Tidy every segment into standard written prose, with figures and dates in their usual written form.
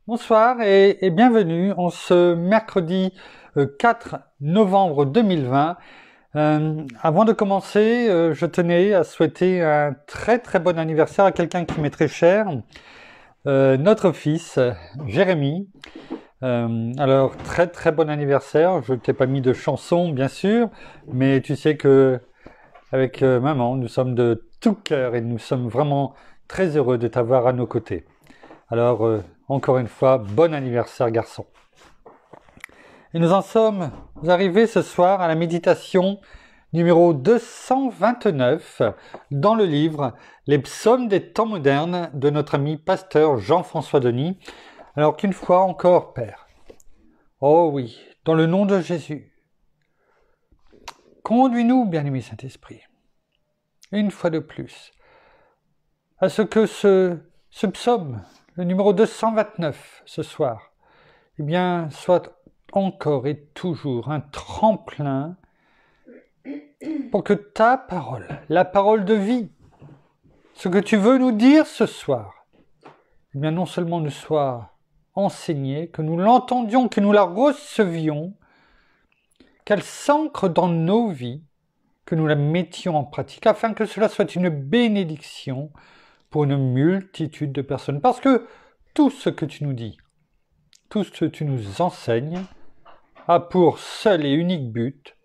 Bonsoir et bienvenue en ce mercredi 4 novembre 2020. Avant de commencer, je tenais à souhaiter un très bon anniversaire à quelqu'un qui m'est très cher, notre fils Jérémy. Alors très bon anniversaire. Je t'ai pas mis de chanson bien sûr, mais tu sais que avec maman, nous sommes de tout cœur et nous sommes vraiment très heureux de t'avoir à nos côtés. Alors, encore une fois, bon anniversaire garçon. Et nous en sommes arrivés ce soir à la méditation numéro 229 dans le livre Les psaumes des temps modernes de notre ami pasteur Jean-François Denis. Alors qu'une fois encore, Père, oh oui, dans le nom de Jésus, conduis-nous, bien-aimé Saint-Esprit, une fois de plus, à ce que ce psaume, le numéro 229 ce soir, eh bien, soit encore et toujours un tremplin pour que ta parole, la parole de vie, ce que tu veux nous dire ce soir, eh bien, non seulement nous soit enseignée, que nous l'entendions, que nous la recevions, qu'elle s'ancre dans nos vies, que nous la mettions en pratique, afin que cela soit une bénédiction pour une multitude de personnes. Parce que tout ce que tu nous dis, tout ce que tu nous enseignes, a pour seul et unique but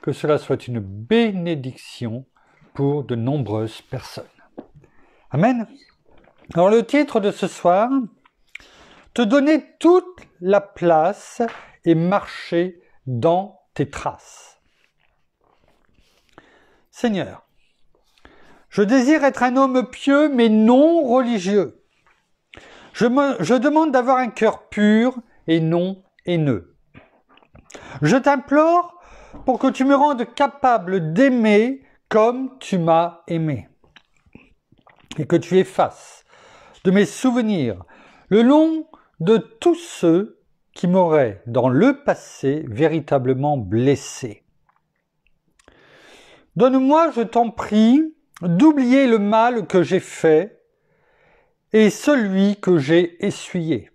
que cela soit une bénédiction pour de nombreuses personnes. Amen. Alors le titre de ce soir, te donner toute la place et marcher dans tes traces. Seigneur, je désire être un homme pieux mais non religieux. Je demande d'avoir un cœur pur et non haineux. Je t'implore pour que tu me rendes capable d'aimer comme tu m'as aimé. Et que tu effaces de mes souvenirs le long de tous ceux qui m'auraient dans le passé véritablement blessé. Donne-moi, je t'en prie, d'oublier le mal que j'ai fait et celui que j'ai essuyé.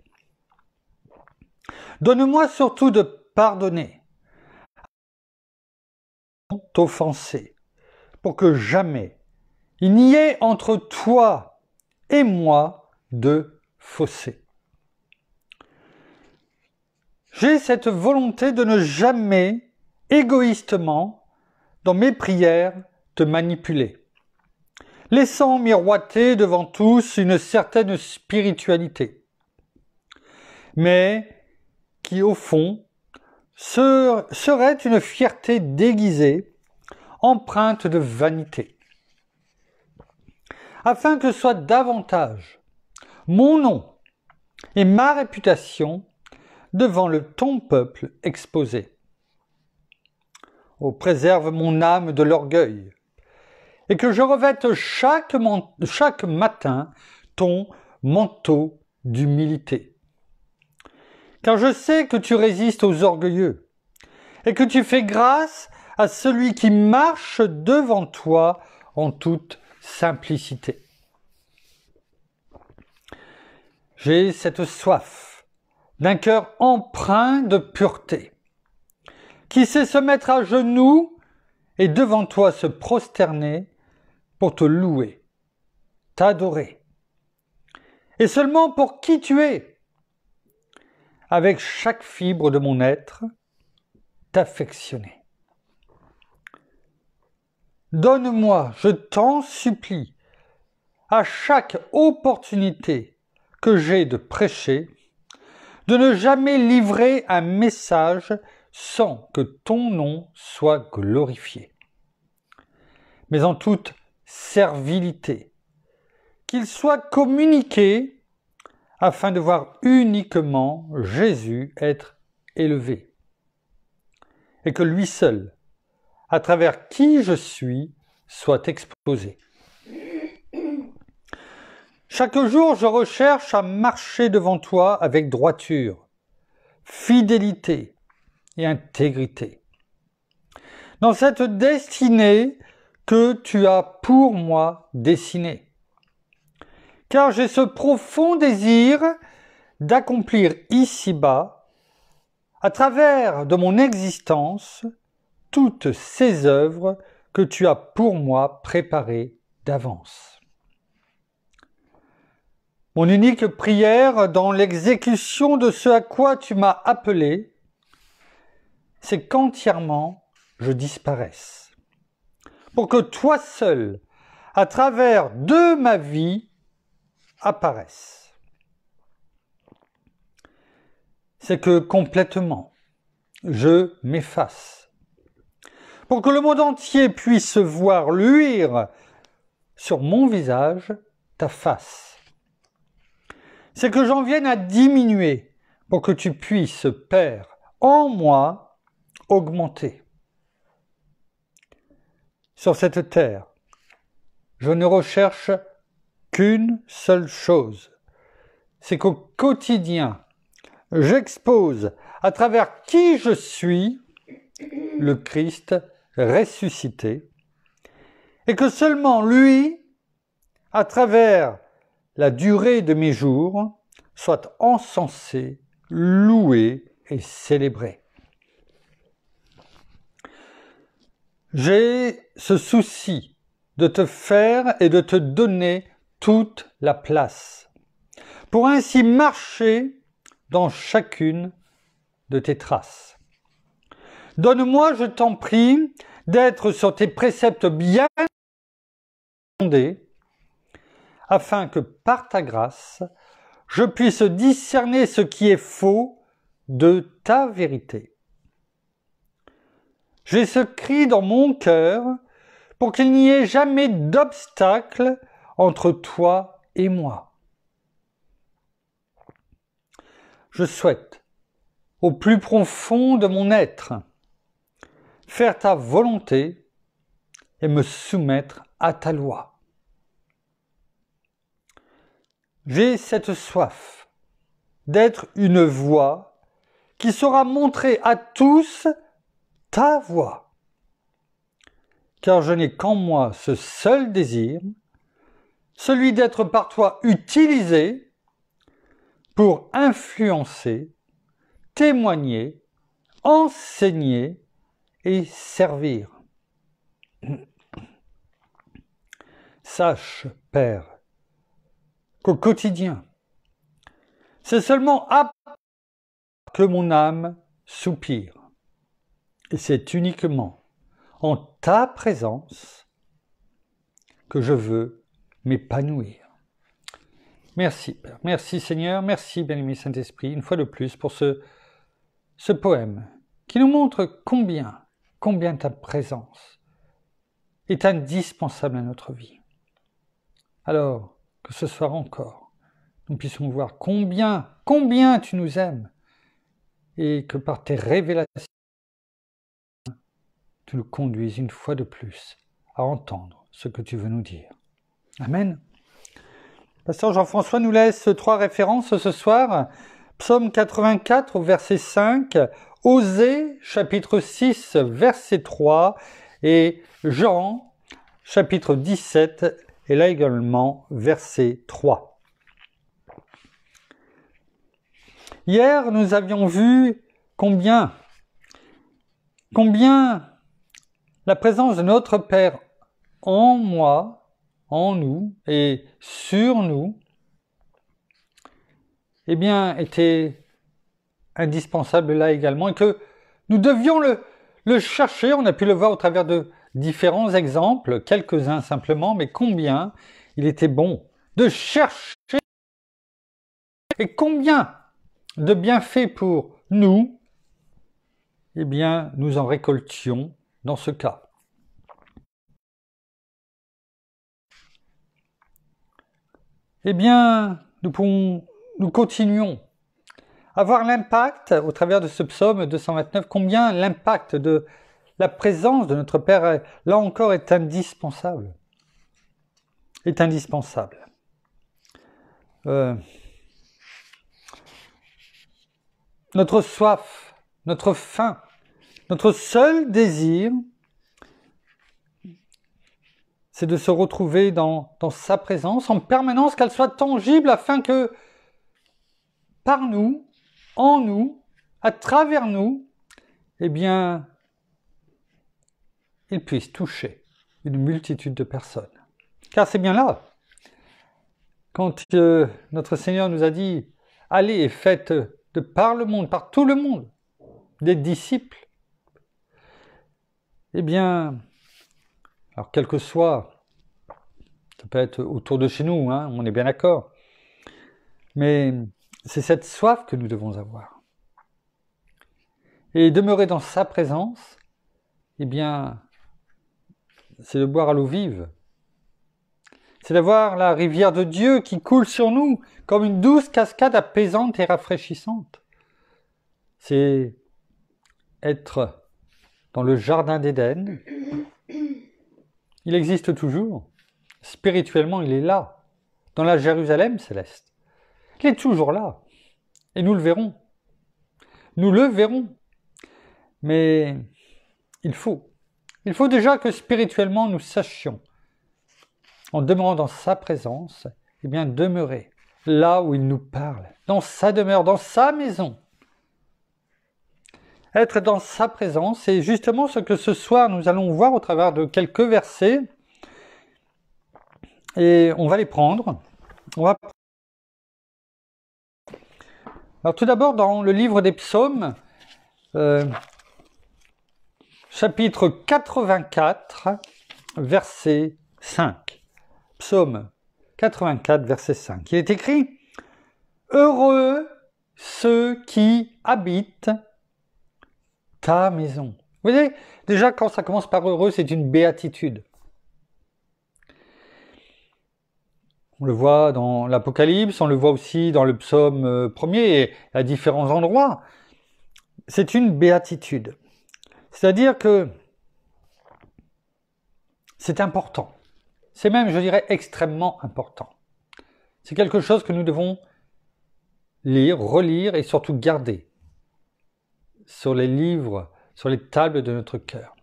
Donne-moi surtout de pardonner, t'offenser, pour que jamais il n'y ait entre toi et moi de fossé. J'ai cette volonté de ne jamais, égoïstement, dans mes prières, te manipuler, laissant miroiter devant tous une certaine spiritualité, mais qui au fond serait une fierté déguisée, empreinte de vanité, afin que soit davantage mon nom et ma réputation devant ton peuple exposé. Oh, préserve mon âme de l'orgueil, et que je revête chaque matin ton manteau d'humilité. Car je sais que tu résistes aux orgueilleux, et que tu fais grâce à celui qui marche devant toi en toute simplicité. J'ai cette soif d'un cœur empreint de pureté, qui sait se mettre à genoux et devant toi se prosterner pour te louer, t'adorer, et seulement pour qui tu es, avec chaque fibre de mon être, t'affectionner. Donne-moi, je t'en supplie, à chaque opportunité que j'ai de prêcher, de ne jamais livrer un message sans que ton nom soit glorifié, mais en toute servilité, qu'il soit communiqué afin de voir uniquement Jésus être élevé, et que lui seul, à travers qui je suis, soit exposé. Chaque jour, je recherche à marcher devant toi avec droiture, fidélité et intégrité, dans cette destinée que tu as pour moi dessinée. Car j'ai ce profond désir d'accomplir ici-bas, à travers de mon existence, toutes ces œuvres que tu as pour moi préparées d'avance. Mon unique prière dans l'exécution de ce à quoi tu m'as appelé, c'est qu'entièrement je disparaisse, pour que toi seul, à travers de ma vie, apparaisse. C'est que complètement, je m'efface, pour que le monde entier puisse voir luire sur mon visage ta face. C'est que j'en vienne à diminuer, pour que tu puisses, Père, en moi, augmenter. Sur cette terre, je ne recherche qu'une seule chose, c'est qu'au quotidien, j'expose à travers qui je suis le Christ ressuscité, et que seulement lui, à travers la durée de mes jours, soit encensé, loué et célébré. J'ai ce souci de te faire et de te donner toute la place, pour ainsi marcher dans chacune de tes traces. Donne-moi, je t'en prie, d'être sur tes préceptes bien fondés, afin que par ta grâce, je puisse discerner ce qui est faux de ta vérité. J'ai ce cri dans mon cœur pour qu'il n'y ait jamais d'obstacle entre toi et moi. Je souhaite, au plus profond de mon être, faire ta volonté et me soumettre à ta loi. J'ai cette soif d'être une voix qui saura montrer à tous ta voix, car je n'ai qu'en moi ce seul désir, celui d'être par toi utilisé pour influencer, témoigner, enseigner et servir. Sache, Père, qu'au quotidien, c'est seulement à que mon âme soupire. Et c'est uniquement en ta présence que je veux m'épanouir. Merci, Père. Merci, Seigneur. Merci, bien-aimé Saint-Esprit, une fois de plus pour ce poème qui nous montre combien ta présence est indispensable à notre vie. Alors, que ce soir encore, nous puissions voir combien tu nous aimes et que par tes révélations, tu nous conduises une fois de plus à entendre ce que tu veux nous dire. Amen. Pasteur Jean-François nous laisse 3 références ce soir. Psaume 84 au verset 5, Osée chapitre 6 verset 3 et Jean chapitre 17 et là également verset 3. Hier, nous avions vu combien la présence de notre Père en moi, en nous et sur nous, eh bien, était indispensable là également et que nous devions le chercher. On a pu le voir au travers de différents exemples, quelques-uns simplement, mais combien il était bon de chercher et combien de bienfaits pour nous, eh bien, nous en récoltions dans ce cas. Eh bien, nous continuons à voir l'impact, au travers de ce psaume 229, combien l'impact de la présence de notre Père, là encore, est indispensable. Est indispensable. Notre soif, notre faim, notre seul désir, c'est de se retrouver dans sa présence en permanence, qu'elle soit tangible afin que par nous, en nous, à travers nous, eh bien, il puisse toucher une multitude de personnes. Car c'est bien là, quand notre Seigneur nous a dit « Allez et faites de par le monde, par tout le monde, des disciples », eh bien, alors quel que soit, ça peut être autour de chez nous, hein, on est bien d'accord, mais c'est cette soif que nous devons avoir. Et demeurer dans sa présence, eh bien, c'est de boire à l'eau vive. C'est d'avoir la rivière de Dieu qui coule sur nous comme une douce cascade apaisante et rafraîchissante. C'est être dans le jardin d'Éden. Il existe toujours. Spirituellement, il est là, dans la Jérusalem céleste. Il est toujours là. Et nous le verrons. Nous le verrons. Mais il faut déjà que spirituellement nous sachions, en demeurant dans sa présence, eh bien demeurer là où il nous parle, dans sa demeure, dans sa maison. Être dans sa présence, c'est justement ce que ce soir nous allons voir au travers de quelques versets. Et on va les prendre. Alors tout d'abord dans le livre des psaumes, chapitre 84, verset 5. Psaume 84, verset 5. Il est écrit « Heureux ceux qui habitent ta maison ». Vous voyez, déjà quand ça commence par heureux, c'est une béatitude. On le voit dans l'Apocalypse, on le voit aussi dans le psaume premier et à différents endroits. C'est une béatitude. C'est-à-dire que c'est important. C'est même, je dirais, extrêmement important. C'est quelque chose que nous devons lire, relire et surtout garder sur les livres, sur les tables de notre cœur.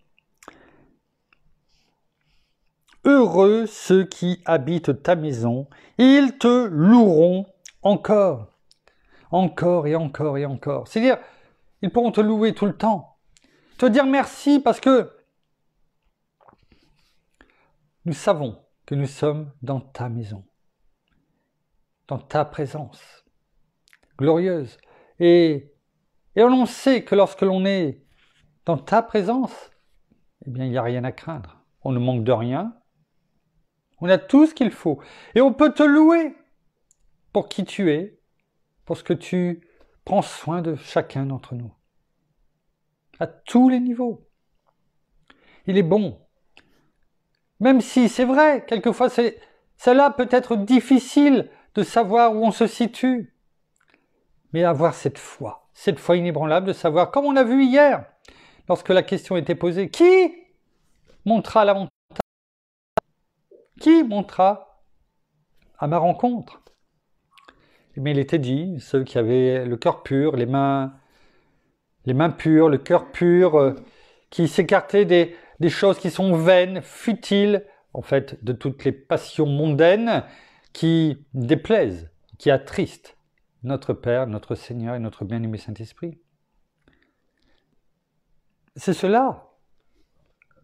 Heureux ceux qui habitent ta maison, ils te loueront encore, encore et encore et encore. C'est-à-dire, ils pourront te louer tout le temps, te dire merci parce que nous savons que nous sommes dans ta maison, dans ta présence glorieuse. Et on sait que lorsque l'on est dans ta présence, eh bien, il n'y a rien à craindre. On ne manque de rien. On a tout ce qu'il faut. Et on peut te louer pour qui tu es, pour ce que tu prends soin de chacun d'entre nous. À tous les niveaux. Il est bon. Même si, c'est vrai, quelquefois, cela peut être difficile de savoir où on se situe. Mais avoir cette foi inébranlable de savoir, comme on l'a vu hier, lorsque la question était posée, qui montera la montagne ? Qui montera à ma rencontre ? Mais il était dit, ceux qui avaient le cœur pur, les mains pures, le cœur pur, qui s'écartaient des choses qui sont vaines, futiles, en fait, de toutes les passions mondaines qui déplaisent, qui attristent notre Père, notre Seigneur et notre bien-aimé Saint-Esprit. C'est cela,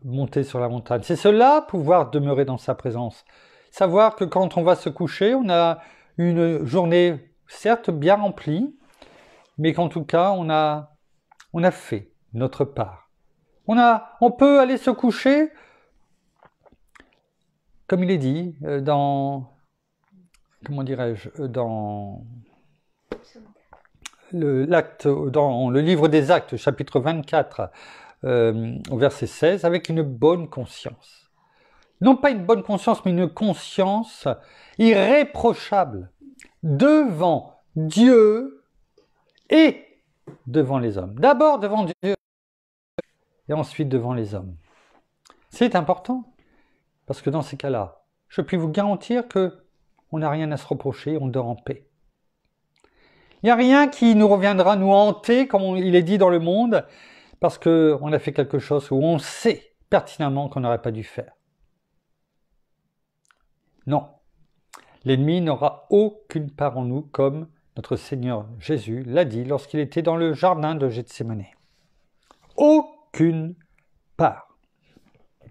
monter sur la montagne. C'est cela, pouvoir demeurer dans sa présence. Savoir que quand on va se coucher, on a une journée certes bien remplie, mais qu'en tout cas, on a fait notre part. On peut aller se coucher, comme il est dit, dans le livre des Actes, chapitre 24, au verset 16, avec une bonne conscience. Non pas une bonne conscience, mais une conscience irréprochable devant Dieu et devant les hommes. D'abord devant Dieu et ensuite devant les hommes. C'est important, parce que dans ces cas-là, je puis vous garantir que on n'a rien à se reprocher, on dort en paix. Il n'y a rien qui nous reviendra nous hanter, comme il est dit dans le monde, parce qu'on a fait quelque chose où on sait pertinemment qu'on n'aurait pas dû faire. Non. L'ennemi n'aura aucune part en nous, comme notre Seigneur Jésus l'a dit lorsqu'il était dans le jardin de Gethsémane. Aucune part.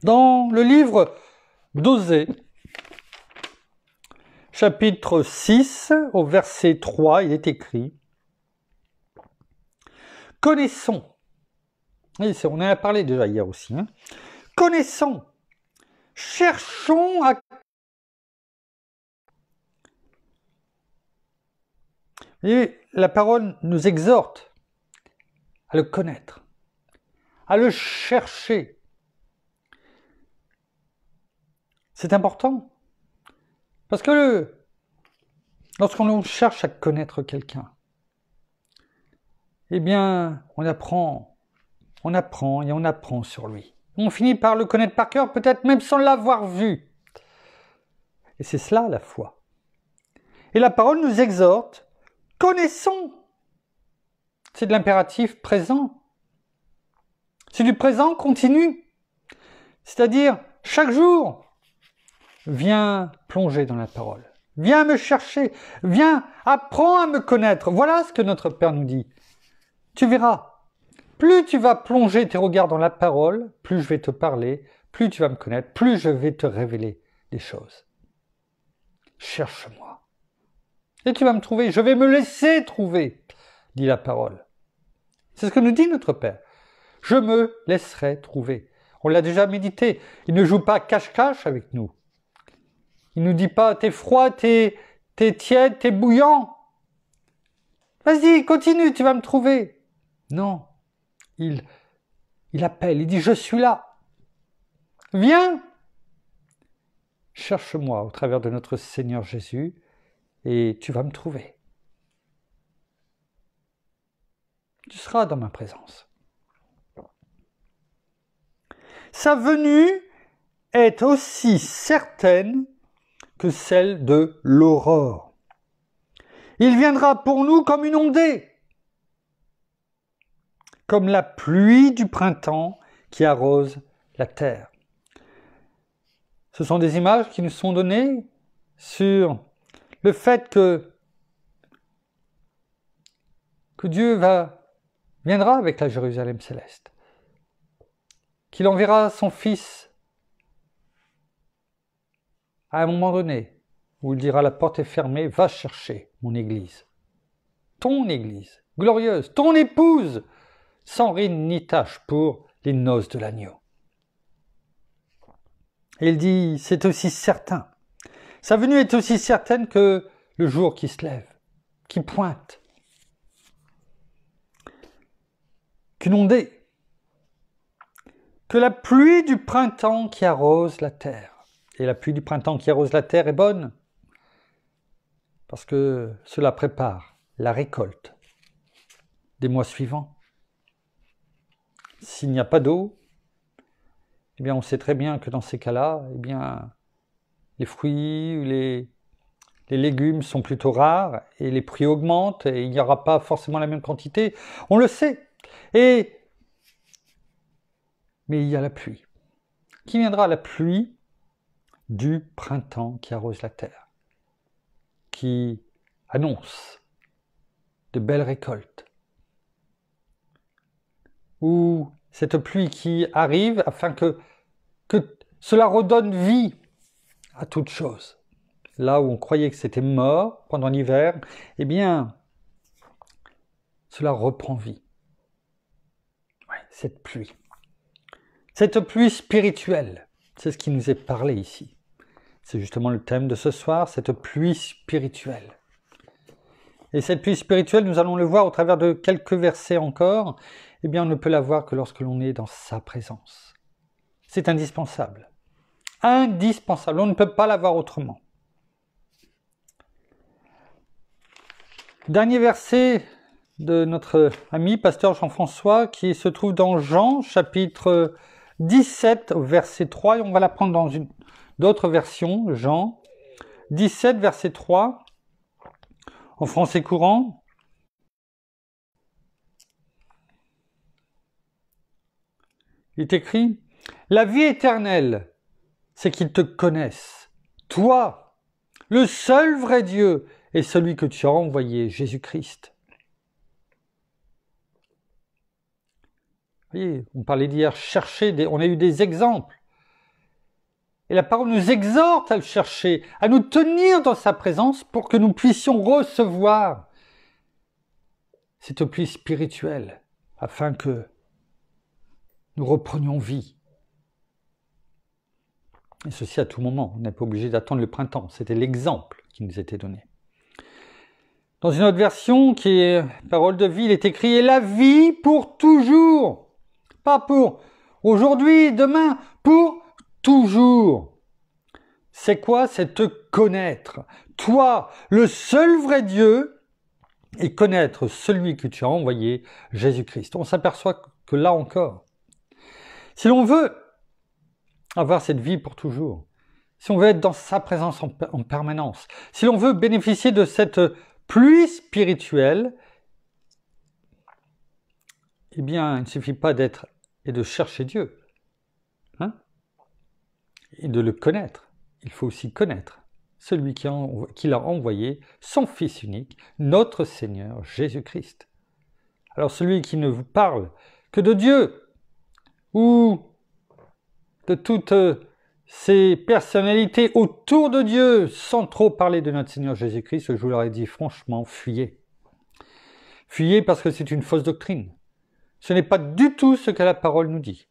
Dans le livre d'Osée, chapitre 6, au verset 3, il est écrit « Connaissons », et on en a parlé déjà hier aussi, connaissons, cherchons à... Et la parole nous exhorte à le connaître, à le chercher. C'est important. Parce que lorsqu'on cherche à connaître quelqu'un, eh bien, on apprend et on apprend sur lui. On finit par le connaître par cœur, peut-être même sans l'avoir vu. Et c'est cela la foi. Et la parole nous exhorte, connaissons. C'est de l'impératif présent. C'est du présent continu. C'est-à-dire, chaque jour, viens plonger dans la parole. Viens me chercher. Viens, apprends à me connaître. Voilà ce que notre Père nous dit. Tu verras. Plus tu vas plonger tes regards dans la parole, plus je vais te parler, plus tu vas me connaître, plus je vais te révéler des choses. Cherche-moi. Et tu vas me trouver. Je vais me laisser trouver, dit la parole. C'est ce que nous dit notre Père. Je me laisserai trouver. On l'a déjà médité. Il ne joue pas cache-cache avec nous. Il ne nous dit pas, t'es froid, t'es tiède, t'es bouillant. Vas-y, continue, tu vas me trouver. Non. Il appelle, il dit, je suis là. Viens. Cherche-moi au travers de notre Seigneur Jésus et tu vas me trouver. Tu seras dans ma présence. Sa venue est aussi certaine que celle de l'aurore. Il viendra pour nous comme une ondée, comme la pluie du printemps qui arrose la terre. Ce sont des images qui nous sont données sur le fait que Dieu viendra avec la Jérusalem céleste, qu'il enverra son Fils à un moment donné, où il dira la porte est fermée, va chercher mon Église, ton Église, glorieuse, ton épouse, sans ride ni tache pour les noces de l'agneau. Et il dit, c'est aussi certain, sa venue est aussi certaine que le jour qui se lève, qui pointe, qu'une ondée, que la pluie du printemps qui arrose la terre. Et la pluie du printemps qui arrose la terre est bonne, parce que cela prépare la récolte des mois suivants. S'il n'y a pas d'eau, eh bien on sait très bien que dans ces cas-là, eh bien les fruits ou les légumes sont plutôt rares et les prix augmentent et il n'y aura pas forcément la même quantité. On le sait. Mais il y a la pluie. Qui viendra? La pluie du printemps qui arrose la terre, qui annonce de belles récoltes. Ou cette pluie qui arrive afin que cela redonne vie à toute chose. Là où on croyait que c'était mort pendant l'hiver, eh bien, cela reprend vie. Ouais, cette pluie. Cette pluie spirituelle, c'est ce qui nous est parlé ici. C'est justement le thème de ce soir, cette pluie spirituelle. Et cette pluie spirituelle, nous allons le voir au travers de quelques versets encore, eh bien on ne peut la voir que lorsque l'on est dans sa présence. C'est indispensable. Indispensable, on ne peut pas la voir autrement. Dernier verset de notre ami pasteur Jean-François qui se trouve dans Jean chapitre 17 verset 3 et on va la prendre dans d'autres versions, Jean 17 verset 3 en français courant. Il est écrit « La vie éternelle, c'est qu'ils te connaissent, toi, le seul vrai Dieu, et celui que tu as envoyé, Jésus-Christ. Vous voyez, on parlait d'hier, on a eu des exemples. Et la parole nous exhorte à le chercher, à nous tenir dans sa présence pour que nous puissions recevoir cette pluie spirituelle, afin que nous reprenions vie. Et ceci à tout moment, on n'est pas obligé d'attendre le printemps, c'était l'exemple qui nous était donné. Dans une autre version, qui est Parole de vie, il est écrit « Et la vie pour toujours ». Pas pour aujourd'hui, demain, pour toujours. C'est quoi? C'est te connaître. Toi, le seul vrai Dieu, et connaître celui que tu as envoyé, Jésus-Christ. On s'aperçoit que là encore, si l'on veut avoir cette vie pour toujours, si on veut être dans sa présence en permanence, si l'on veut bénéficier de cette pluie spirituelle, eh bien, il ne suffit pas d'être et de chercher Dieu, et de le connaître. Il faut aussi connaître celui qui l'a envoyé, son Fils unique, notre Seigneur Jésus-Christ. Alors celui qui ne vous parle que de Dieu, ou de toutes ces personnalités autour de Dieu, sans trop parler de notre Seigneur Jésus-Christ, je vous leur ai dit franchement, fuyez. Fuyez parce que c'est une fausse doctrine. Ce n'est pas du tout ce que la parole nous dit.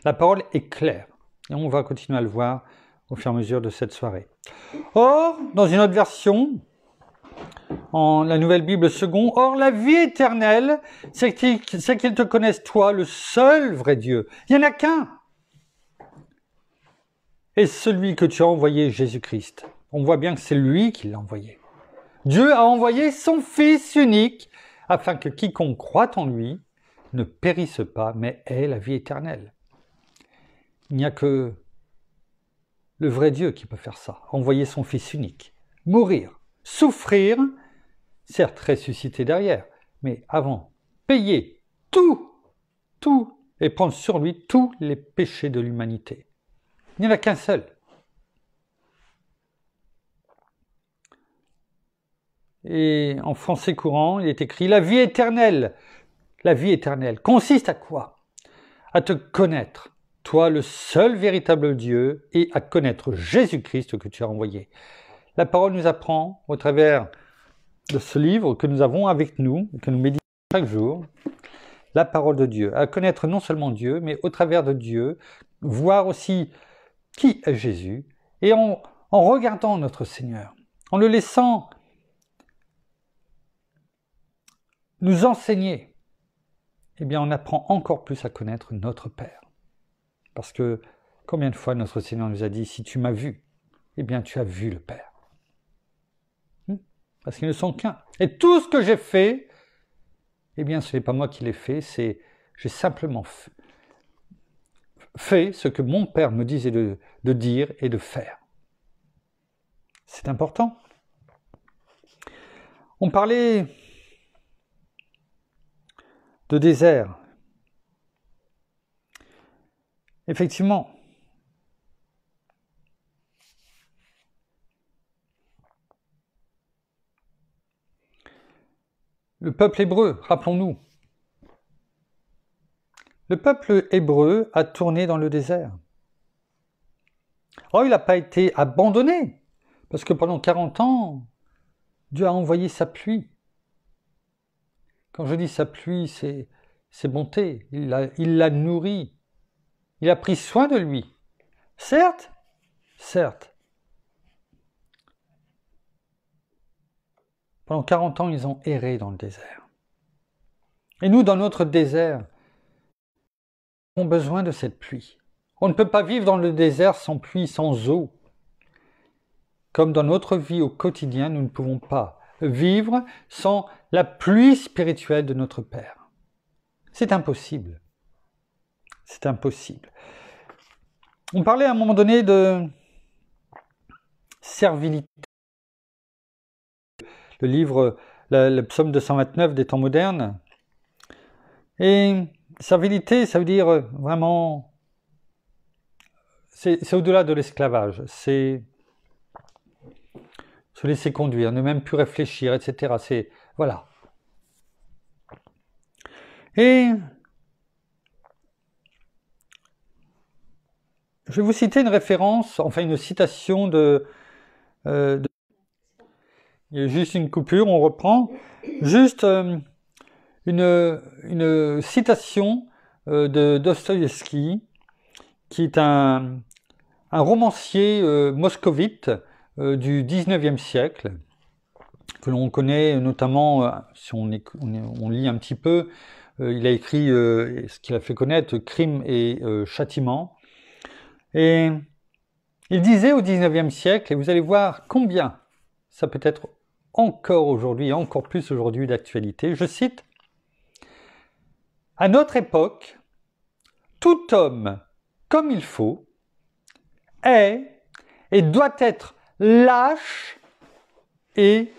La parole est claire. Et on va continuer à le voir au fur et à mesure de cette soirée. Or, dans une autre version, en la Nouvelle Bible seconde, or la vie éternelle, c'est qu'ils te connaissent toi, le seul vrai Dieu. Il n'y en a qu'un. Et celui que tu as envoyé, Jésus-Christ. On voit bien que c'est lui qui l'a envoyé. Dieu a envoyé son Fils unique, afin que quiconque croit en lui ne périsse pas, mais ait la vie éternelle. Il n'y a que le vrai Dieu qui peut faire ça, envoyer son Fils unique, mourir, souffrir, certes ressusciter derrière, mais avant, payer tout, et prendre sur lui tous les péchés de l'humanité. Il n'y en a qu'un seul. Et en français courant, il est écrit « La vie éternelle ». La vie éternelle consiste à quoi? À te connaître, toi le seul véritable Dieu, et à connaître Jésus-Christ que tu as envoyé. La parole nous apprend, au travers de ce livre que nous avons avec nous, que nous méditons chaque jour, la parole de Dieu, à connaître non seulement Dieu, mais au travers de Dieu, voir aussi qui est Jésus, et en regardant notre Seigneur, en le laissant nous enseigner, eh bien on apprend encore plus à connaître notre Père. Parce que combien de fois notre Seigneur nous a dit, si tu m'as vu, eh bien tu as vu le Père. Parce qu'ils ne sont qu'un. Et tout ce que j'ai fait, eh bien ce n'est pas moi qui l'ai fait, j'ai simplement fait ce que mon Père me disait de dire et de faire. C'est important. On parlait de désert. Effectivement, le peuple hébreu, rappelons-nous, le peuple hébreu a tourné dans le désert. Oh, il n'a pas été abandonné, parce que pendant 40 ans, Dieu a envoyé sa pluie. Quand je dis sa pluie, c'est bonté. Il l'a nourri. Il a pris soin de lui. Certes. Pendant 40 ans, ils ont erré dans le désert. Et nous, dans notre désert, on a besoin de cette pluie. On ne peut pas vivre dans le désert sans pluie, sans eau. Comme dans notre vie au quotidien, nous ne pouvons pas vivre sans la pluie spirituelle de notre Père. C'est impossible. C'est impossible. On parlait à un moment donné de servilité. Le livre, le psaume 229 des temps modernes. Et servilité, ça veut dire vraiment, c'est au-delà de l'esclavage. Ce se laisser conduire, ne même plus réfléchir, etc. C'est voilà. Et je vais vous citer une référence, enfin une citation il y a juste une coupure, on reprend. Juste une citation de Dostoïevski, qui est un romancier moscovite du 19e siècle, que l'on connaît notamment, si on lit un petit peu, il a écrit ce qu'il a fait connaître, Crime et Châtiment. Et il disait au 19e siècle, et vous allez voir combien ça peut être encore aujourd'hui, et encore plus aujourd'hui d'actualité, je cite, « À notre époque, tout homme, comme il faut, est et doit être lâche et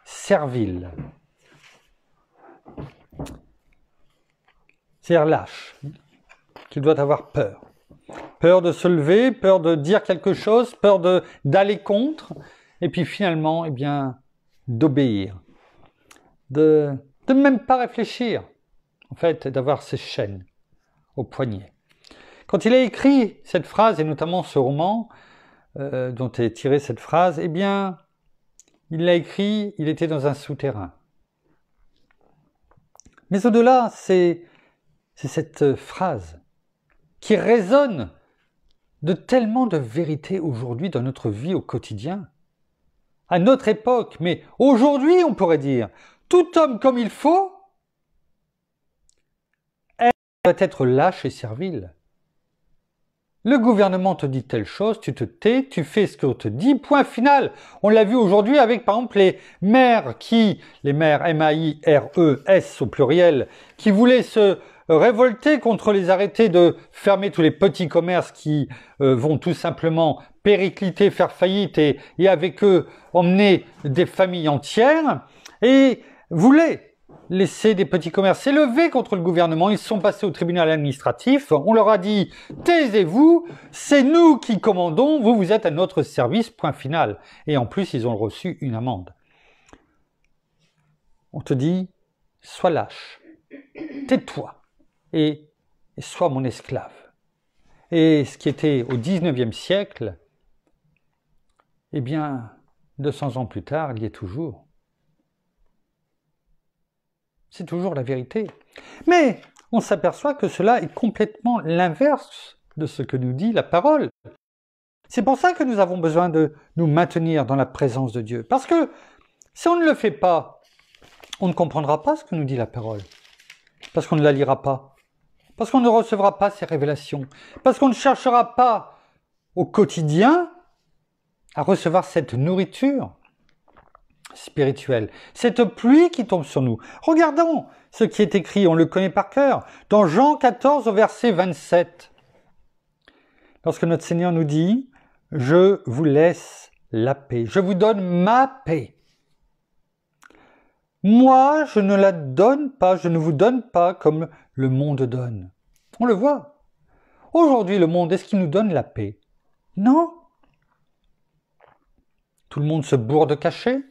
servile. » C'est-à-dire lâche, qu'il doit avoir peur. Peur de se lever, peur de dire quelque chose, peur d'aller contre, et puis finalement, eh bien, d'obéir, de ne même pas réfléchir, en fait, d'avoir ses chaînes au poignet. Quand il a écrit cette phrase, et notamment ce roman dont est tirée cette phrase, eh bien, il l'a écrit, il était dans un souterrain. Mais au-delà, c'est cette phrase qui résonne de tellement de vérité aujourd'hui dans notre vie au quotidien. À notre époque, mais aujourd'hui on pourrait dire, tout homme comme il faut doit être lâche et servile. Le gouvernement te dit telle chose, tu te tais, tu fais ce qu'on te dit, point final. On l'a vu aujourd'hui avec par exemple les maires M-A-I-R-E-S au pluriel, qui voulaient se révolter contre les arrêtés de fermer tous les petits commerces qui vont tout simplement péricliter, faire faillite et avec eux emmener des familles entières, et voulaient laisser des petits commerces s'élever contre le gouvernement. Ils sont passés au tribunal administratif, on leur a dit « taisez-vous, c'est nous qui commandons, vous êtes à notre service, point final ». Et en plus, ils ont reçu une amende. On te dit « sois lâche, tais-toi et sois mon esclave ». Et ce qui était au 19e siècle, eh bien, 200 ans plus tard, il y est toujours. C'est toujours la vérité. Mais on s'aperçoit que cela est complètement l'inverse de ce que nous dit la parole. C'est pour ça que nous avons besoin de nous maintenir dans la présence de Dieu. Parce que si on ne le fait pas, on ne comprendra pas ce que nous dit la parole. Parce qu'on ne la lira pas. Parce qu'on ne recevra pas ces révélations. Parce qu'on ne cherchera pas au quotidien à recevoir cette nourriture spirituelle, cette pluie qui tombe sur nous. Regardons ce qui est écrit, on le connaît par cœur, dans Jean 14 au verset 27. Lorsque notre Seigneur nous dit « Je vous laisse la paix, je vous donne ma paix. Moi, je ne la donne pas, je ne vous donne pas comme le monde donne. » On le voit. Aujourd'hui, le monde, est-ce qu'il nous donne la paix? Non. Tout le monde se bourre de cachets,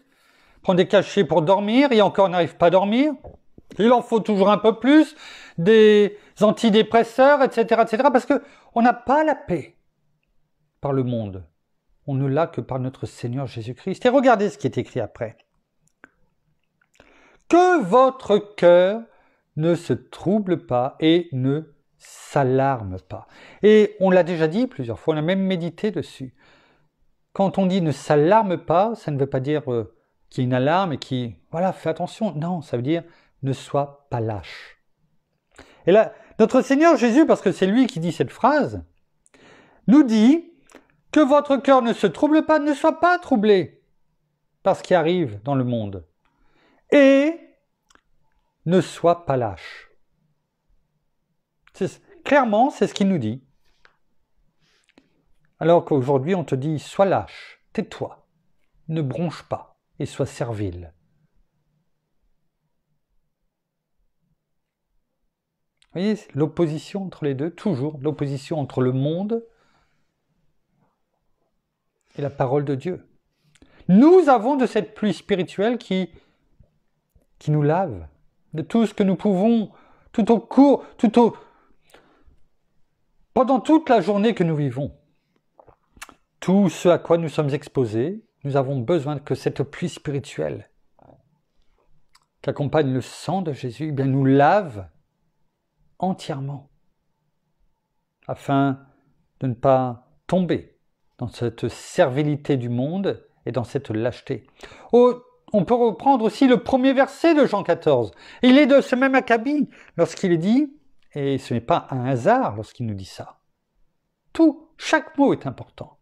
prend des cachets pour dormir, et encore n'arrive pas à dormir. Il en faut toujours un peu plus, des antidépresseurs, etc., parce qu'on n'a pas la paix par le monde. On ne l'a que par notre Seigneur Jésus-Christ. Et regardez ce qui est écrit après. Que votre cœur ne se trouble pas et ne s'alarme pas. Et on l'a déjà dit plusieurs fois, on a même médité dessus. Quand on dit ne s'alarme pas, ça ne veut pas dire qu'il y a une alarme et voilà, fais attention. Non, ça veut dire ne sois pas lâche. Et là, notre Seigneur Jésus, parce que c'est lui qui dit cette phrase, nous dit que votre cœur ne se trouble pas, ne soit pas troublé par ce qui arrive dans le monde. Et ne sois pas lâche. Clairement, c'est ce qu'il nous dit. Alors qu'aujourd'hui, on te dit, sois lâche, tais-toi, ne bronche pas et sois servile. Vous voyez, l'opposition entre les deux, toujours l'opposition entre le monde et la parole de Dieu. nous avons de cette pluie spirituelle qui nous lave de tout ce que nous pouvons, pendant toute la journée que nous vivons. Tout ce à quoi nous sommes exposés, nous avons besoin que cette pluie spirituelle qu'accompagne le sang de Jésus, eh bien, nous lave entièrement, afin de ne pas tomber dans cette servilité du monde et dans cette lâcheté. On peut reprendre aussi le premier verset de Jean 14. Il est de ce même acabit lorsqu'il est dit, et ce n'est pas un hasard lorsqu'il nous dit ça. Chaque mot est important.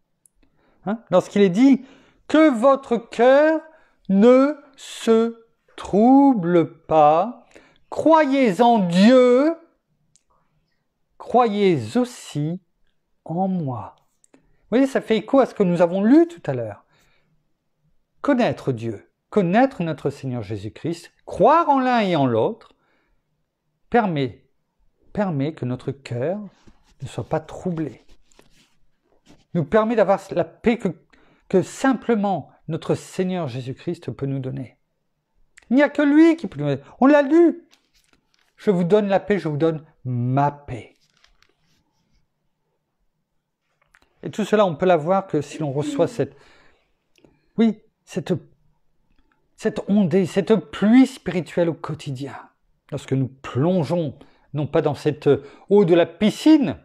Lorsqu'il est dit que votre cœur ne se trouble pas, croyez en Dieu, croyez aussi en moi. Vous voyez, ça fait écho à ce que nous avons lu tout à l'heure. Connaître Dieu, connaître notre Seigneur Jésus-Christ, croire en l'un et en l'autre, permet que notre cœur ne soit pas troublé. Nous permet d'avoir la paix que simplement notre Seigneur Jésus-Christ peut nous donner. Il n'y a que lui qui peut nous donner. On l'a lu. Je vous donne la paix, je vous donne ma paix. Et tout cela, on peut l'avoir que si l'on reçoit cette ondée, cette pluie spirituelle au quotidien. Lorsque nous plongeons, non pas dans cette eau de la piscine,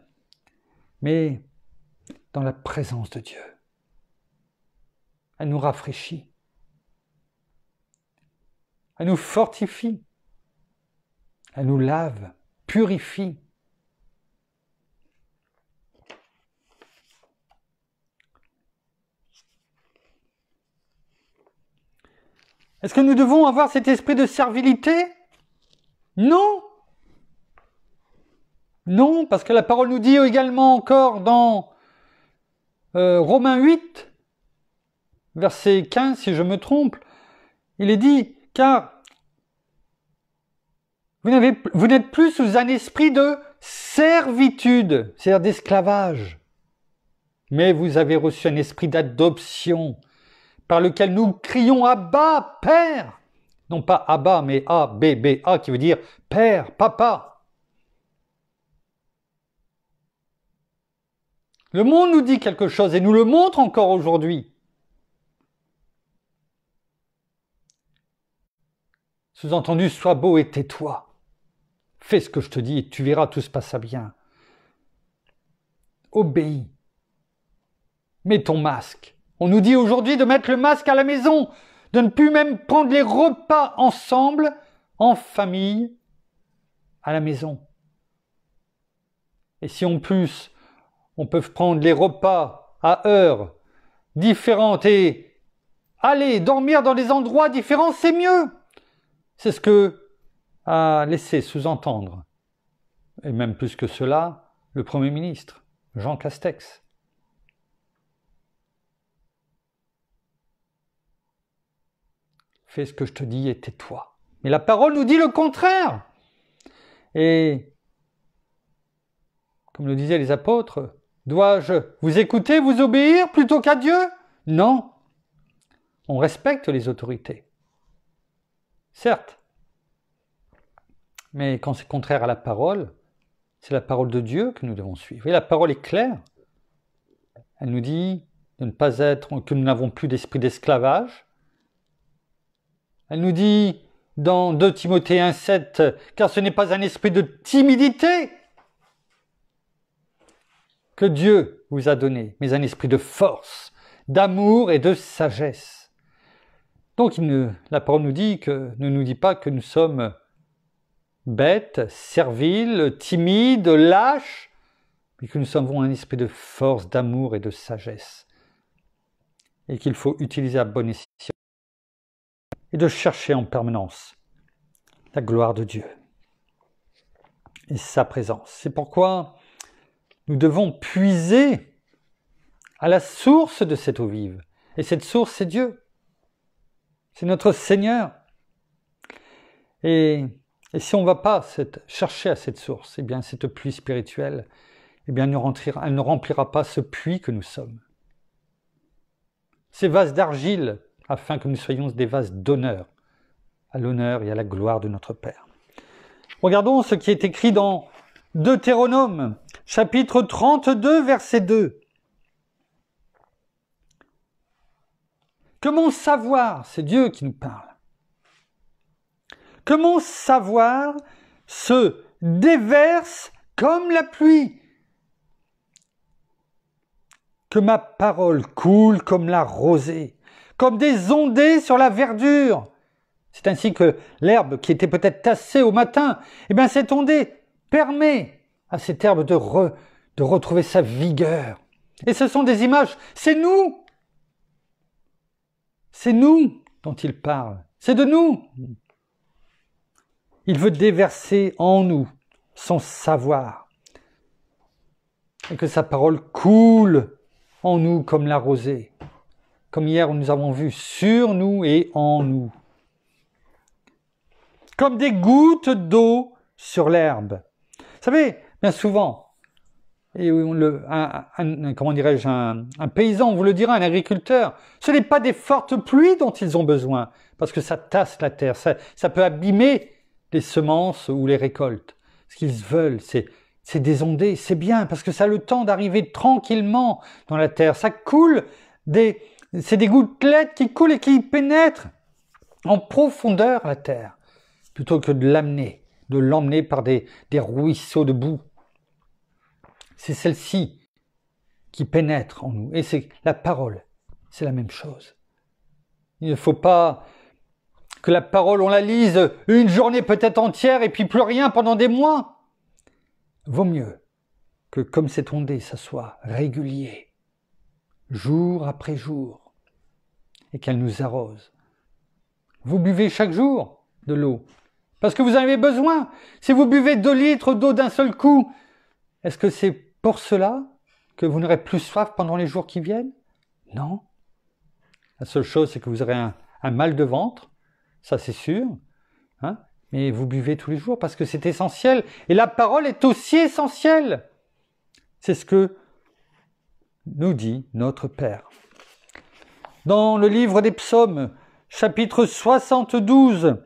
mais dans la présence de Dieu. Elle nous rafraîchit. Elle nous fortifie. Elle nous lave, purifie. Est-ce que nous devons avoir cet esprit de servilité? Non. Non, parce que la parole nous dit également encore dans Romains 8, verset 15, si je me trompe, il est dit, car vous n'êtes plus sous un esprit de servitude, c'est-à-dire d'esclavage, mais vous avez reçu un esprit d'adoption, par lequel nous crions Abba, Père. Non pas Abba, mais A-B-B-A, qui veut dire Père, Papa. Le monde nous dit quelque chose et nous le montre encore aujourd'hui. Sous-entendu, sois beau et tais-toi. Fais ce que je te dis et tu verras, tout se passera bien. Obéis. Mets ton masque. On nous dit aujourd'hui de mettre le masque à la maison, de ne plus même prendre les repas ensemble, en famille, à la maison. Et si en plus, on peut prendre les repas à heures différentes et aller dormir dans des endroits différents, c'est mieux. C'est ce que a laissé sous-entendre, et même plus que cela, le Premier ministre, Jean Castex. Fais ce que je te dis et tais-toi. Mais la parole nous dit le contraire. Et, comme le disaient les apôtres, dois-je vous écouter, vous obéir plutôt qu'à Dieu? Non. On respecte les autorités. Certes. Mais quand c'est contraire à la parole, c'est la parole de Dieu que nous devons suivre. Et la parole est claire. Elle nous dit de ne pas être, que nous n'avons plus d'esprit d'esclavage. Elle nous dit dans 2 Timothée 1,7, car ce n'est pas un esprit de timidité que Dieu vous a donné, mais un esprit de force, d'amour et de sagesse. Donc la parole nous ne nous dit pas que nous sommes bêtes, serviles, timides, lâches, mais que nous avons un esprit de force, d'amour et de sagesse. Et qu'il faut utiliser à bon escient et de chercher en permanence la gloire de Dieu et sa présence. C'est pourquoi nous devons puiser à la source de cette eau vive. Et cette source, c'est Dieu. C'est notre Seigneur. Et si on ne va pas chercher à cette source, eh bien cette pluie spirituelle, eh bien elle ne remplira pas ce puits que nous sommes. Ces vases d'argile afin que nous soyons des vases d'honneur, à l'honneur et à la gloire de notre Père. Regardons ce qui est écrit dans Deutéronome, chapitre 32, verset 2. Que mon savoir, c'est Dieu qui nous parle, que mon savoir se déverse comme la pluie, que ma parole coule comme la rosée, comme des ondées sur la verdure. C'est ainsi que l'herbe qui était peut-être tassée au matin, cette ondée permet à cette herbe de retrouver sa vigueur. Et ce sont des images, c'est nous dont il parle, c'est de nous. Il veut déverser en nous son savoir et que sa parole coule en nous comme la rosée, comme hier nous avons vu, sur nous et en nous, comme des gouttes d'eau sur l'herbe. Vous savez, bien souvent, et un paysan, on vous le dira, un agriculteur, ce n'est pas des fortes pluies dont ils ont besoin, parce que ça tasse la terre, ça peut abîmer les semences ou les récoltes. Ce qu'ils veulent, c'est des ondées, c'est bien, parce que ça a le temps d'arriver tranquillement dans la terre. Ça coule, c'est des gouttelettes qui coulent et qui pénètrent en profondeur la terre, plutôt que de l'emmener par des ruisseaux de boue. C'est celle-ci qui pénètre en nous. Et c'est la parole, c'est la même chose. Il ne faut pas que la parole, on la lise une journée peut-être entière et puis plus rien pendant des mois. Vaut mieux que comme cette ondée, ça soit régulier, jour après jour, et qu'elle nous arrose. Vous buvez chaque jour de l'eau, parce que vous en avez besoin. Si vous buvez 2 litres d'eau d'un seul coup, est-ce que c'est pour cela que vous n'aurez plus soif pendant les jours qui viennent? Non. La seule chose, c'est que vous aurez un mal de ventre, ça c'est sûr, mais vous buvez tous les jours parce que c'est essentiel. Et la parole est aussi essentielle. C'est ce que nous dit notre Père. Dans le livre des Psaumes, chapitre 72,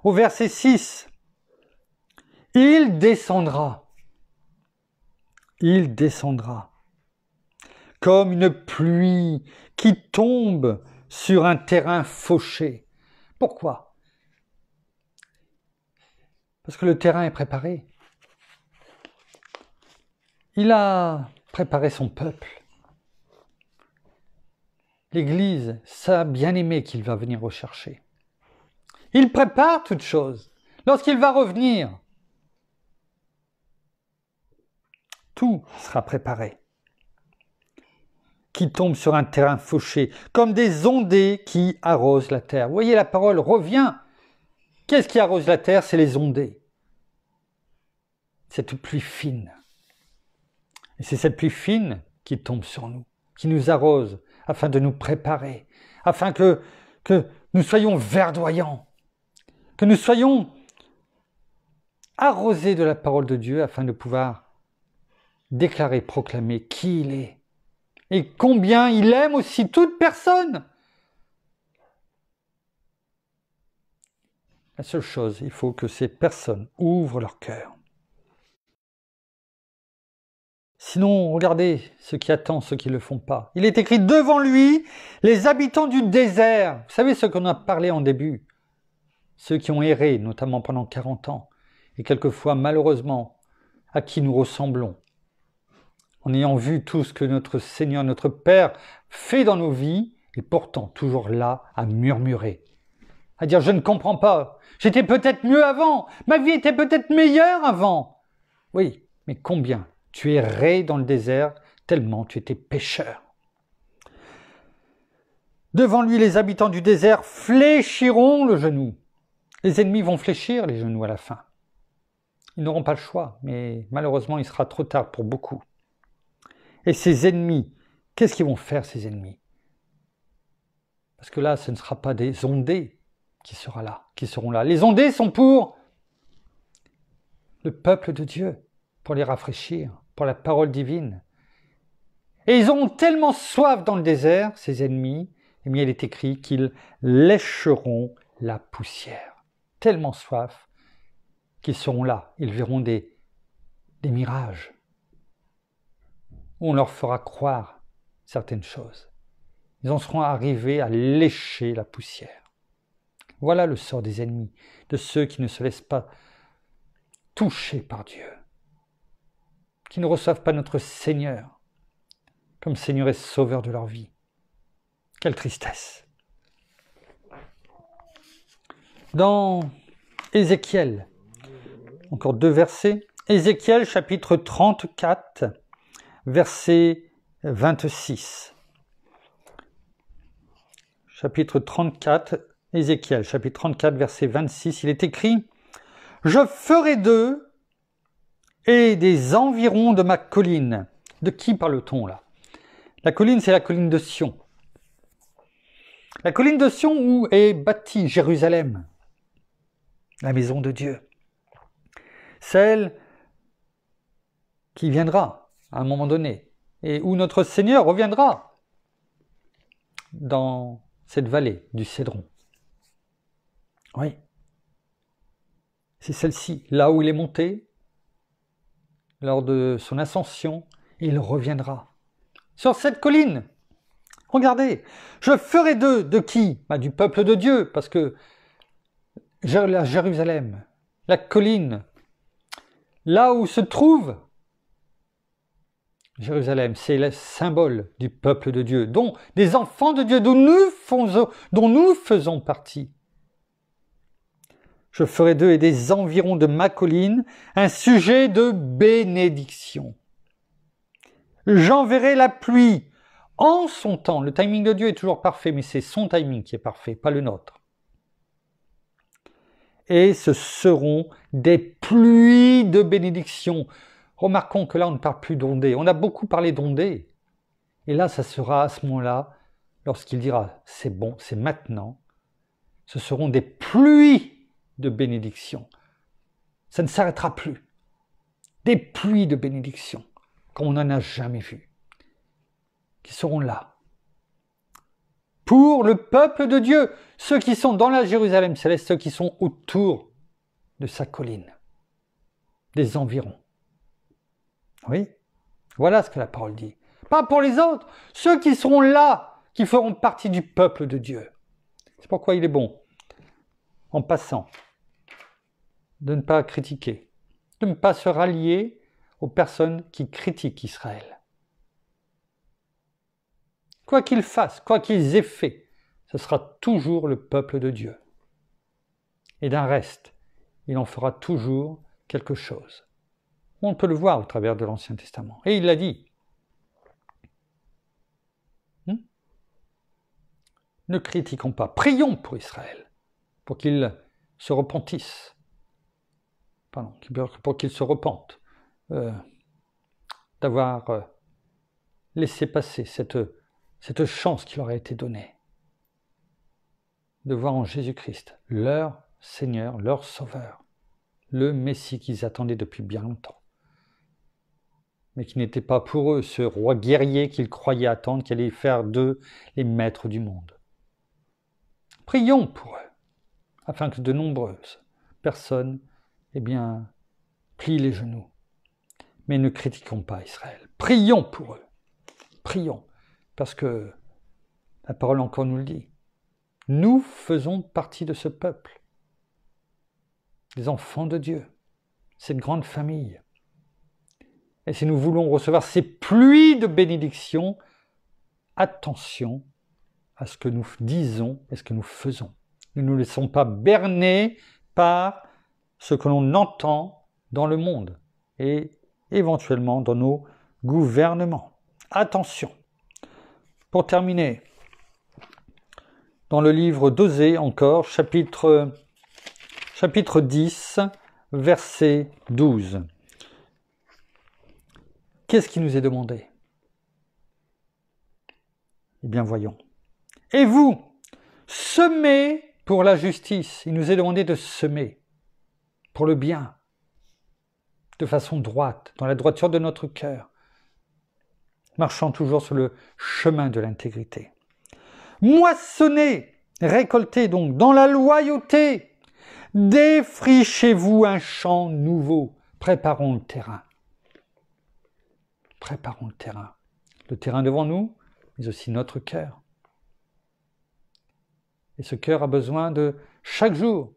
au verset 6, il descendra comme une pluie qui tombe sur un terrain fauché. Pourquoi? Parce que le terrain est préparé. Il a préparé son peuple. L'Église, sa bien-aimée qu'il va venir rechercher. Il prépare toutes choses. Lorsqu'il va revenir, tout sera préparé. Qui tombe sur un terrain fauché, comme des ondées qui arrosent la terre. Vous voyez, la parole revient. Qu'est-ce qui arrose la terre? C'est les ondées. Cette pluie fine. Et c'est cette pluie fine qui tombe sur nous, qui nous arrose, afin de nous préparer, afin que nous soyons verdoyants, que nous soyons arrosés de la parole de Dieu, afin de pouvoir déclarer, proclamer qui il est, et combien il aime aussi toute personne. La seule chose, il faut que ces personnes ouvrent leur cœur. Sinon, regardez ce qui attend ceux qui ne le font pas. Il est écrit devant lui, les habitants du désert. Vous savez ce qu'on a parlé en début? Ceux qui ont erré, notamment pendant 40 ans, et quelquefois, malheureusement, à qui nous ressemblons. En ayant vu tout ce que notre Seigneur, notre Père, fait dans nos vies, et pourtant toujours là à murmurer. À dire, je ne comprends pas, j'étais peut-être mieux avant, ma vie était peut-être meilleure avant. Oui, mais combien tu errais dans le désert tellement tu étais pécheur. Devant lui, les habitants du désert fléchiront le genou. Les ennemis vont fléchir les genoux à la fin. Ils n'auront pas le choix, mais malheureusement, il sera trop tard pour beaucoup. Et ces ennemis, qu'est-ce qu'ils vont faire, ces ennemis? Parce que là, ce ne sera pas des ondées qui seront là. Les ondées sont pour le peuple de Dieu, pour les rafraîchir, pour la parole divine. Et ils auront tellement soif dans le désert, ces ennemis, eh bien il est écrit qu'ils lécheront la poussière. Tellement soif qu'ils seront là, ils verront des mirages. On leur fera croire certaines choses. Ils en seront arrivés à lécher la poussière. Voilà le sort des ennemis, de ceux qui ne se laissent pas toucher par Dieu, qui ne reçoivent pas notre Seigneur comme Seigneur et Sauveur de leur vie. Quelle tristesse! Dans Ézéchiel, encore 2 versets, Ézéchiel chapitre 34, verset 26. Chapitre 34, Ézéchiel, chapitre 34, verset 26, il est écrit « Je ferai d'eux et des environs de ma colline. » De qui parle-t-on là? La colline, c'est la colline de Sion. La colline de Sion où est bâtie Jérusalem, la maison de Dieu. Celle qui viendra à un moment donné et où notre Seigneur reviendra dans cette vallée du Cédron. Oui, c'est celle-ci, là où il est monté, lors de son ascension, il reviendra. Sur cette colline, regardez, je ferai d'eux, de qui? Du peuple de Dieu, parce que la Jérusalem, la colline, là où se trouve Jérusalem, c'est le symbole du peuple de Dieu, dont des enfants de Dieu, dont nous faisons partie. Je ferai d'eux et des environs de ma colline un sujet de bénédiction. J'enverrai la pluie en son temps. Le timing de Dieu est toujours parfait, mais c'est son timing qui est parfait, pas le nôtre. Et ce seront des pluies de bénédiction. Remarquons que là, on ne parle plus d'ondées. On a beaucoup parlé d'ondées. Et là, ça sera à ce moment-là, lorsqu'il dira, c'est bon, c'est maintenant. Ce seront des pluies de bénédiction. Ça ne s'arrêtera plus. Des pluies de bénédiction, comme on n'en a jamais vu, qui seront là. Pour le peuple de Dieu, ceux qui sont dans la Jérusalem céleste, ceux qui sont autour de sa colline, des environs. Oui, voilà ce que la parole dit. Pas pour les autres, ceux qui seront là, qui feront partie du peuple de Dieu. C'est pourquoi il est bon, en passant, de ne pas critiquer, de ne pas se rallier aux personnes qui critiquent Israël. Quoi qu'ils fassent, quoi qu'ils aient fait, ce sera toujours le peuple de Dieu. Et d'un reste, il en fera toujours quelque chose. On peut le voir au travers de l'Ancien Testament. Et il l'a dit. Ne critiquons pas. Prions pour Israël, pour qu'il se repentisse. Pour qu'il se repente d'avoir laissé passer cette chance qui leur a été donnée de voir en Jésus-Christ leur Seigneur, leur Sauveur, le Messie qu'ils attendaient depuis bien longtemps, mais qui n'était pas pour eux ce roi guerrier qu'ils croyaient attendre, qui allait faire d'eux les maîtres du monde. Prions pour eux, afin que de nombreuses personnes, plient les genoux. Mais ne critiquons pas Israël. Prions pour eux. Prions, parce que la parole encore nous le dit. Nous faisons partie de ce peuple, des enfants de Dieu, cette grande famille. Et si nous voulons recevoir ces pluies de bénédiction, attention à ce que nous disons et ce que nous faisons. Nous ne nous laissons pas berner par ce que l'on entend dans le monde et éventuellement dans nos gouvernements. Attention. Pour terminer, dans le livre d'Osée encore, chapitre 10, verset 12. Qu'est-ce qui nous est demandé? Eh bien, voyons. Et vous, semez pour la justice. Il nous est demandé de semer pour le bien, de façon droite, dans la droiture de notre cœur, marchant toujours sur le chemin de l'intégrité. Moissonnez, récoltez donc dans la loyauté. Défrichez-vous un champ nouveau. Préparons le terrain. Préparons le terrain. Le terrain devant nous, mais aussi notre cœur. Et ce cœur a besoin de, chaque jour,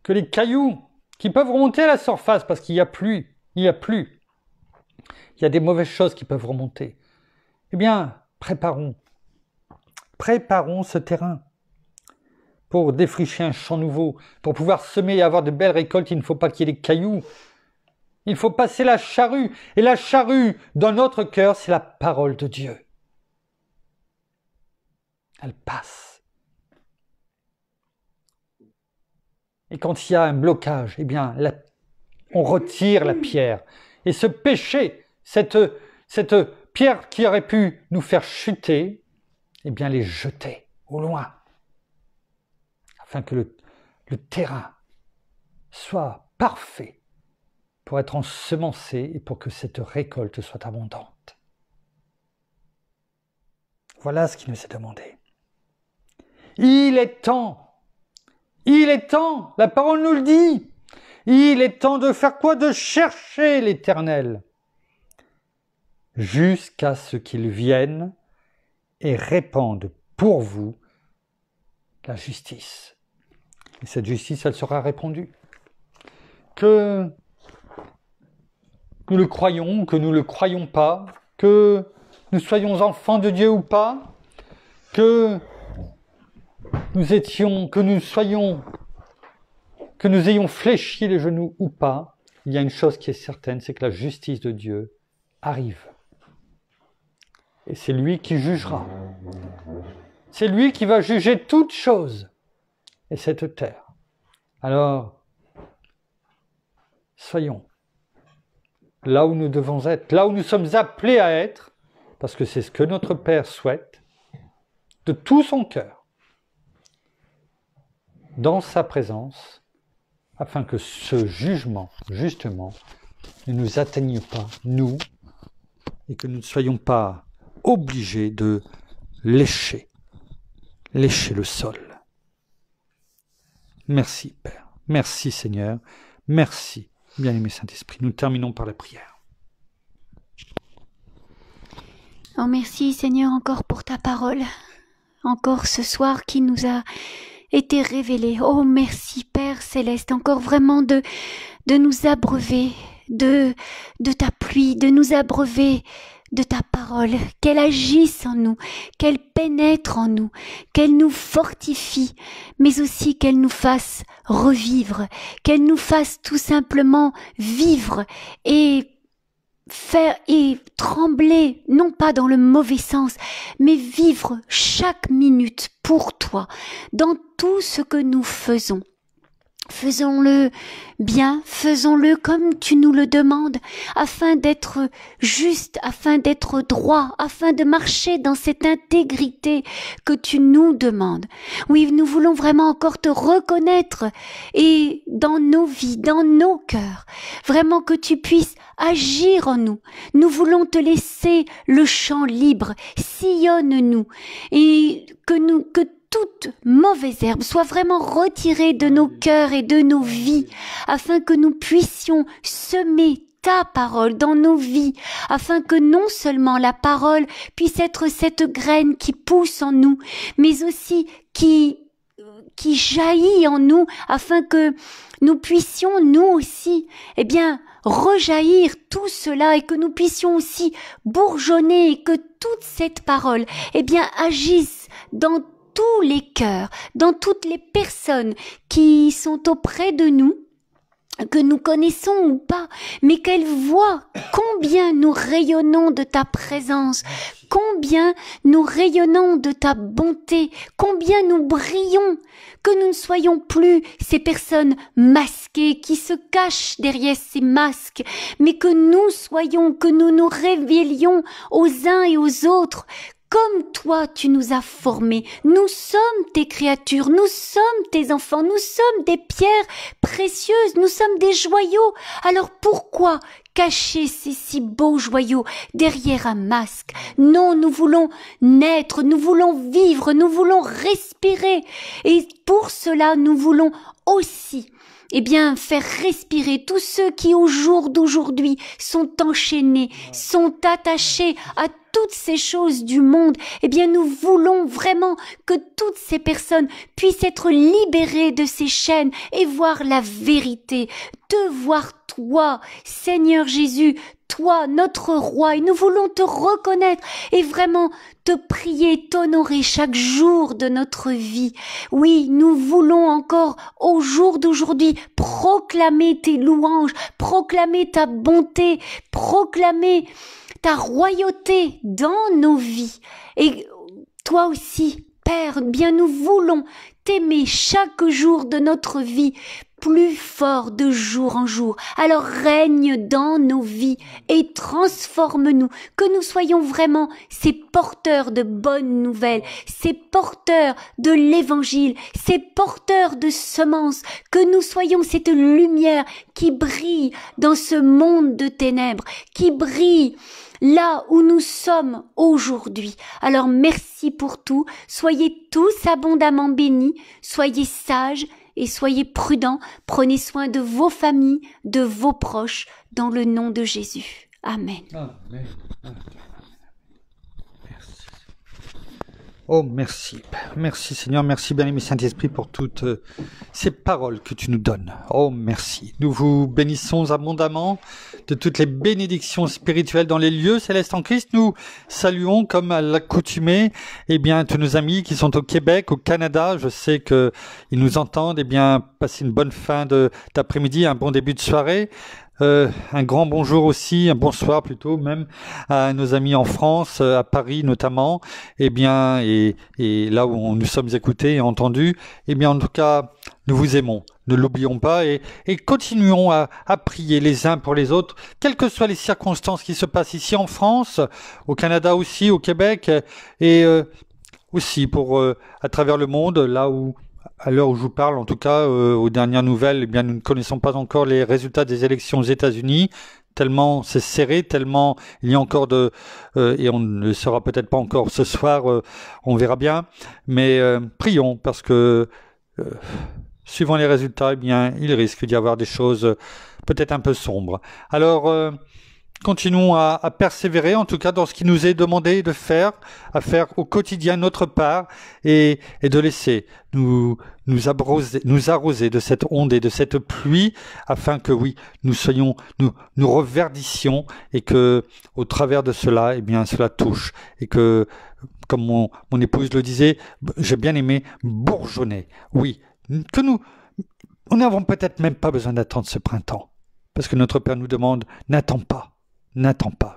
que les cailloux qui peuvent remonter à la surface parce qu'il n'y a plus, il y a des mauvaises choses qui peuvent remonter. Eh bien, préparons ce terrain pour défricher un champ nouveau, pour pouvoir semer et avoir de belles récoltes. Il ne faut pas qu'il y ait des cailloux. Il faut passer la charrue. Et la charrue, dans notre cœur, c'est la parole de Dieu. Elle passe. Et quand il y a un blocage, eh bien, on retire la pierre. Et ce péché, cette pierre qui aurait pu nous faire chuter, eh bien, les jeter au loin. Afin que le terrain soit parfait pour être ensemencé et pour que cette récolte soit abondante. Voilà ce qui nous est demandé. Il est temps, la parole nous le dit, il est temps de faire quoi? De chercher l'Éternel, jusqu'à ce qu'il vienne et répande pour vous la justice. Et cette justice, elle sera répandue. Que nous le croyons, que nous ne le croyons pas, que nous soyons enfants de Dieu ou pas, que nous ayons fléchi les genoux ou pas, il y a une chose qui est certaine, c'est que la justice de Dieu arrive. Et c'est lui qui jugera. C'est lui qui va juger toutes choses et cette terre. Alors, soyons là où nous devons être, là où nous sommes appelés à être, parce que c'est ce que notre Père souhaite, de tout son cœur, dans sa présence, afin que ce jugement, justement, ne nous atteigne pas, nous, et que nous ne soyons pas obligés de lécher le sol. Merci Père, merci Seigneur, merci bien-aimé Saint-Esprit. Nous terminons par la prière. Oh merci Seigneur encore pour ta parole, encore ce soir qui nous a été révélée. Oh merci Père Céleste, encore vraiment de nous abreuver de ta pluie, de nous abreuver de ta parole, qu'elle agisse en nous, qu'elle pénètre en nous, qu'elle nous fortifie, mais aussi qu'elle nous fasse revivre, qu'elle nous fasse tout simplement vivre et faire et trembler, non pas dans le mauvais sens, mais vivre chaque minute pour toi, dans tout ce que nous faisons. Faisons-le bien, faisons-le comme tu nous le demandes, afin d'être juste, afin d'être droit, afin de marcher dans cette intégrité que tu nous demandes. Oui, nous voulons vraiment encore te reconnaître et dans nos vies, dans nos cœurs, vraiment que tu puisses agir en nous. Nous voulons te laisser le champ libre, sillonne-nous et que toute mauvaise herbe soit vraiment retirée de nos cœurs et de nos vies, afin que nous puissions semer ta parole dans nos vies, afin que non seulement la parole puisse être cette graine qui pousse en nous, mais aussi qui jaillit en nous, afin que nous puissions nous aussi, rejaillir tout cela et que nous puissions aussi bourgeonner et que toute cette parole, agisse dans tous les cœurs, dans toutes les personnes qui sont auprès de nous, que nous connaissons ou pas, mais qu'elles voient combien nous rayonnons de ta présence, combien nous rayonnons de ta bonté, combien nous brillons, que nous ne soyons plus ces personnes masquées qui se cachent derrière ces masques, mais que nous soyons, que nous nous révélions aux uns et aux autres comme toi tu nous as formés. Nous sommes tes créatures, nous sommes tes enfants, nous sommes des pierres précieuses, nous sommes des joyaux. Alors pourquoi cacher ces si beaux joyaux derrière un masque? Non, nous voulons naître, nous voulons vivre, nous voulons respirer. Et pour cela, nous voulons aussi faire respirer tous ceux qui au jour d'aujourd'hui sont enchaînés, sont attachés à toutes ces choses du monde. Nous voulons vraiment que toutes ces personnes puissent être libérées de ces chaînes et voir la vérité, te voir toi, Seigneur Jésus, toi, notre roi, et nous voulons te reconnaître et vraiment te prier, t'honorer chaque jour de notre vie. Oui, nous voulons encore, au jour d'aujourd'hui, proclamer tes louanges, proclamer ta bonté, proclamer ta royauté dans nos vies. Et toi aussi, Père, bien nous voulons t'aimer chaque jour de notre vie, plus fort de jour en jour. Alors règne dans nos vies et transforme-nous, que nous soyons vraiment ces porteurs de bonnes nouvelles, ces porteurs de l'évangile, ces porteurs de semences, que nous soyons cette lumière qui brille dans ce monde de ténèbres, qui brille là où nous sommes aujourd'hui. Alors merci pour tout, soyez tous abondamment bénis, soyez sages et soyez prudents, prenez soin de vos familles, de vos proches, dans le nom de Jésus. Amen. Amen. Merci. Oh, merci. Merci Seigneur, merci bien-aimé Saint-Esprit pour toutes ces paroles que tu nous donnes. Oh, merci. Nous vous bénissons abondamment de toutes les bénédictions spirituelles dans les lieux célestes en Christ. Nous saluons, comme à l'accoutumée, tous nos amis qui sont au Québec, au Canada. Je sais qu'ils nous entendent. Passez une bonne fin d'après-midi, un bon début de soirée. Un grand bonjour aussi, un bonsoir plutôt même à nos amis en France, à Paris notamment, et là où nous sommes écoutés et entendus. En tout cas, nous vous aimons, ne l'oublions pas et continuons à prier les uns pour les autres, quelles que soient les circonstances qui se passent ici en France, au Canada aussi, au Québec et aussi pour à travers le monde, là où à l'heure où je vous parle, en tout cas, aux dernières nouvelles, nous ne connaissons pas encore les résultats des élections aux États-Unis, tellement c'est serré, tellement il y a encore et on ne le saura peut-être pas encore ce soir, on verra bien, mais prions parce que suivant les résultats, il risque d'y avoir des choses peut-être un peu sombres. Alors, continuons à persévérer, en tout cas dans ce qui nous est demandé de faire, à faire au quotidien notre part et de laisser nous arroser de cette onde et de cette pluie afin que nous reverdissions et que au travers de cela, cela touche et que, comme mon épouse le disait, j'ai bien aimé bourgeonner. Oui, que nous n'avons peut-être même pas besoin d'attendre ce printemps parce que notre Père nous demande, n'attends pas.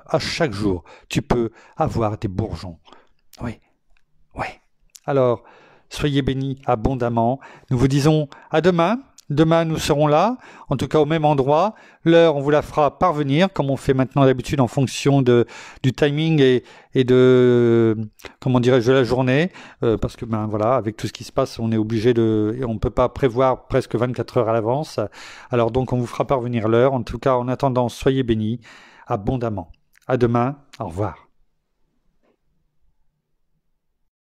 À chaque jour, tu peux avoir des bourgeons. Oui. Alors, soyez bénis abondamment. Nous vous disons à demain. Demain, nous serons là, en tout cas au même endroit. L'heure, on vous la fera parvenir, comme on fait maintenant d'habitude en fonction du timing et de, de la journée. Parce que, avec tout ce qui se passe, on est obligé et on ne peut pas prévoir presque 24 heures à l'avance. Alors donc, on vous fera parvenir l'heure. En tout cas, en attendant, soyez bénis abondamment. À demain. Au revoir.